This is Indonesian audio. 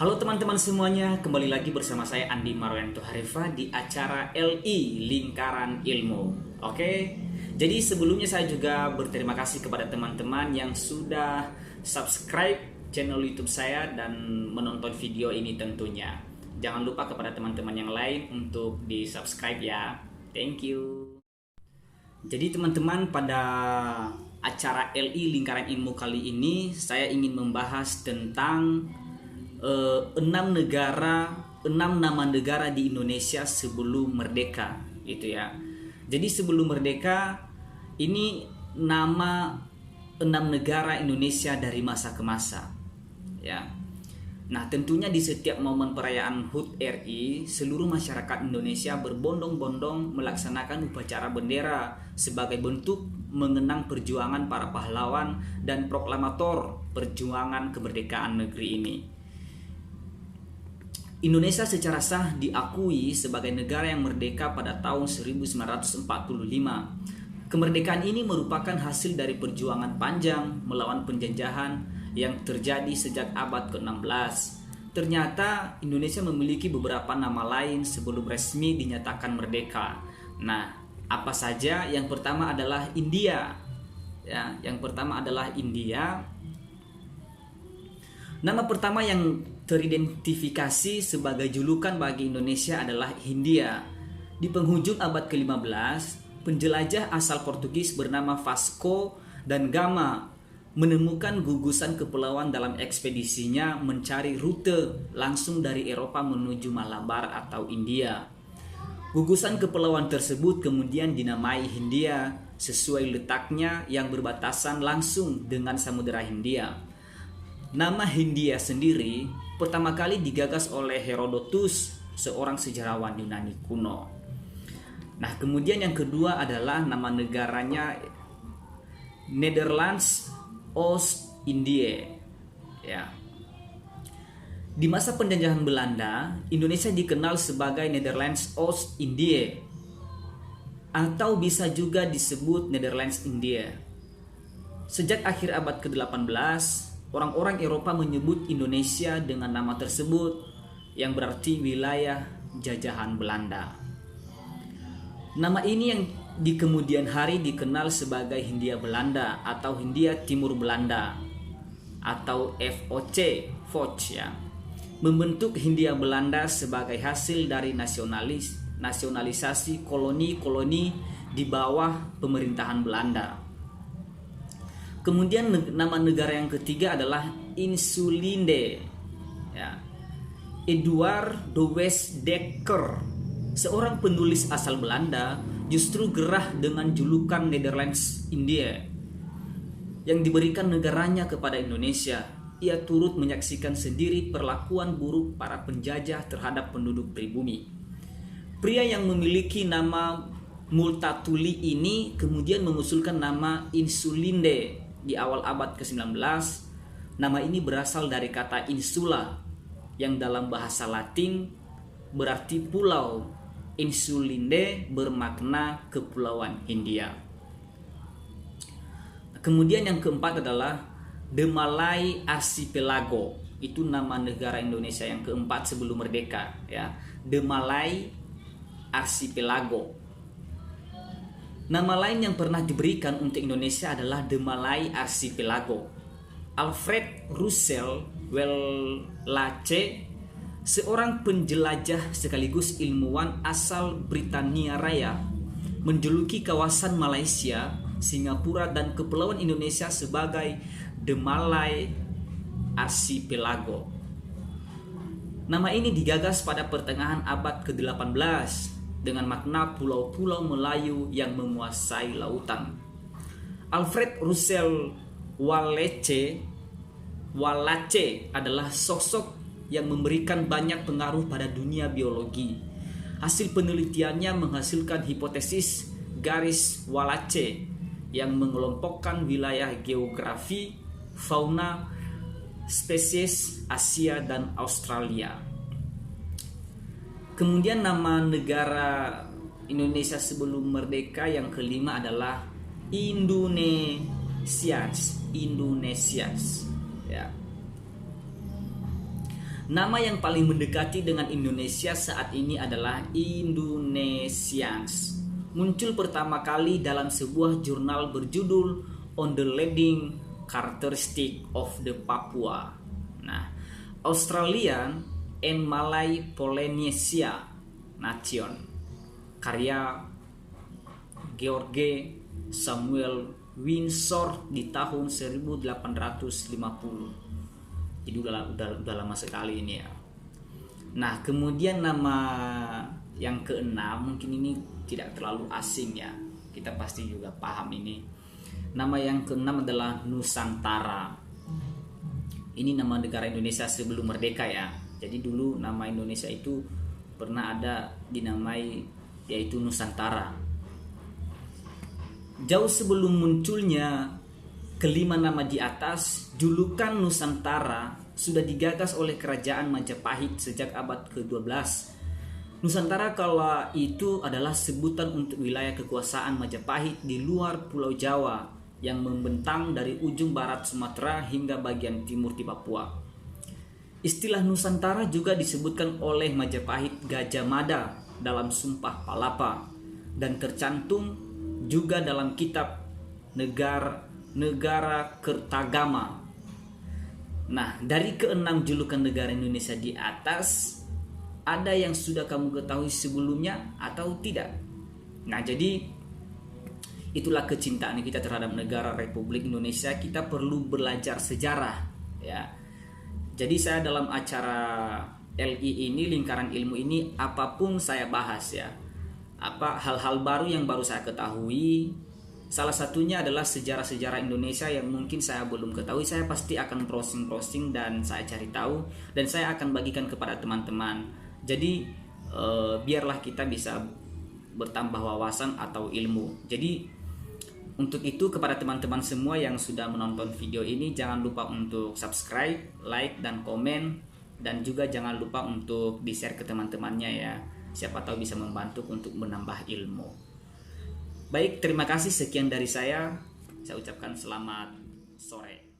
Halo teman-teman semuanya, kembali lagi bersama saya Andi Marwanto Harifa di acara LI Lingkaran Ilmu. Oke, jadi sebelumnya saya juga berterima kasih kepada teman-teman yang sudah subscribe channel YouTube saya dan menonton video ini tentunya. Jangan lupa kepada teman-teman yang lain untuk di subscribe ya. Thank you. Jadi teman-teman, pada acara LI Lingkaran Ilmu kali ini saya ingin membahas tentang 6 nama negara di Indonesia sebelum merdeka, gitu ya. Jadi sebelum merdeka ini nama 6 negara Indonesia dari masa ke masa, ya. Nah, tentunya di setiap momen perayaan HUT RI, seluruh masyarakat Indonesia berbondong-bondong melaksanakan upacara bendera sebagai bentuk mengenang perjuangan para pahlawan dan proklamator perjuangan kemerdekaan negeri ini. Indonesia secara sah diakui sebagai negara yang merdeka pada tahun 1945. Kemerdekaan ini merupakan hasil dari perjuangan panjang melawan penjajahan yang terjadi sejak abad ke-16. Ternyata Indonesia memiliki beberapa nama lain sebelum resmi dinyatakan merdeka. Nah, apa saja? Yang pertama adalah India. Ya, yang pertama adalah India. Nama pertama yang teridentifikasi sebagai julukan bagi Indonesia adalah Hindia. Di penghujung abad ke-15, penjelajah asal Portugis bernama Vasco da Gama menemukan gugusan kepulauan dalam ekspedisinya mencari rute langsung dari Eropa menuju Malabar atau India. Gugusan kepulauan tersebut kemudian dinamai Hindia sesuai letaknya yang berbatasan langsung dengan Samudera Hindia. Nama Hindia sendiri pertama kali digagas oleh Herodotus, seorang sejarawan Yunani kuno. Nah, kemudian yang kedua adalah nama negaranya Nederlands Oost-Indië. Ya. Di masa penjajahan Belanda, Indonesia dikenal sebagai Nederlands Oost-Indië atau bisa juga disebut Nederlands India. Sejak akhir abad ke-18, orang-orang Eropa menyebut Indonesia dengan nama tersebut yang berarti wilayah jajahan Belanda. Nama ini yang di kemudian hari dikenal sebagai Hindia Belanda atau Hindia Timur Belanda atau FOC ya. Membentuk Hindia Belanda sebagai hasil dari nasionalisasi koloni-koloni di bawah pemerintahan Belanda. Kemudian nama negara yang ketiga adalah Insulinde. Ya. Eduard de Westdekker, seorang penulis asal Belanda, justru gerah dengan julukan Nederlands India yang diberikan negaranya kepada Indonesia. Ia turut menyaksikan sendiri perlakuan buruk para penjajah terhadap penduduk pribumi. Pria yang memiliki nama Multatuli ini kemudian mengusulkan nama Insulinde. Di awal abad ke-19, nama ini berasal dari kata insula yang dalam bahasa Latin berarti pulau. Insulinde bermakna kepulauan Hindia. Kemudian yang keempat adalah The Malay Archipelago. Itu nama negara Indonesia yang keempat sebelum merdeka, ya. The Malay Archipelago. Nama lain yang pernah diberikan untuk Indonesia adalah The Malay Archipelago. Alfred Russel Wallace, seorang penjelajah sekaligus ilmuwan asal Britania Raya, menjuluki kawasan Malaysia, Singapura, dan Kepulauan Indonesia sebagai The Malay Archipelago. Nama ini digagas pada pertengahan abad ke-18 dengan makna pulau-pulau Melayu yang menguasai lautan. Alfred Russel Wallace adalah sosok yang memberikan banyak pengaruh pada dunia biologi. Hasil penelitiannya menghasilkan hipotesis garis Wallace yang mengelompokkan wilayah geografi, fauna, spesies Asia dan Australia. Kemudian nama negara Indonesia sebelum merdeka yang kelima adalah Indonesias. Ya. Nama yang paling mendekati dengan Indonesia saat ini adalah Indonesians. Muncul pertama kali dalam sebuah jurnal berjudul On the Leading Characteristic of the Papua. Nah, Australian and Malay Polynesia Nation, karya George Samuel Windsor di tahun 1850. Jadi udah lama sekali ini ya. Nah, kemudian nama yang keenam, mungkin ini tidak terlalu asing ya, kita pasti juga paham ini. Nama yang keenam adalah Nusantara. Ini nama negara Indonesia sebelum merdeka ya. Jadi dulu nama Indonesia itu pernah ada dinamai yaitu Nusantara. Jauh sebelum munculnya kelima nama di atas, julukan Nusantara sudah digagas oleh kerajaan Majapahit sejak abad ke-12. Nusantara kala itu adalah sebutan untuk wilayah kekuasaan Majapahit di luar Pulau Jawa yang membentang dari ujung barat Sumatera hingga bagian timur di Papua. Istilah Nusantara juga disebutkan oleh Majapahit Gajah Mada dalam Sumpah Palapa dan tercantum juga dalam kitab Negara Kertagama. Nah, dari keenam julukan negara Indonesia di atas, ada yang sudah kamu ketahui sebelumnya atau tidak? Nah, jadi itulah kecintaan kita terhadap negara Republik Indonesia. Kita perlu belajar sejarah ya. Jadi saya dalam acara LI ini, lingkaran ilmu ini, apapun saya bahas ya. Apa hal-hal baru yang baru saya ketahui, salah satunya adalah sejarah-sejarah Indonesia yang mungkin saya belum ketahui, saya pasti akan browsing dan saya cari tahu dan saya akan bagikan kepada teman-teman. Jadi biarlah kita bisa bertambah wawasan atau ilmu. Jadi untuk itu kepada teman-teman semua yang sudah menonton video ini, jangan lupa untuk subscribe, like, dan komen. Dan juga jangan lupa untuk di-share ke teman-temannya ya. Siapa tahu bisa membantu untuk menambah ilmu. Baik, terima kasih, sekian dari saya. Saya ucapkan selamat sore.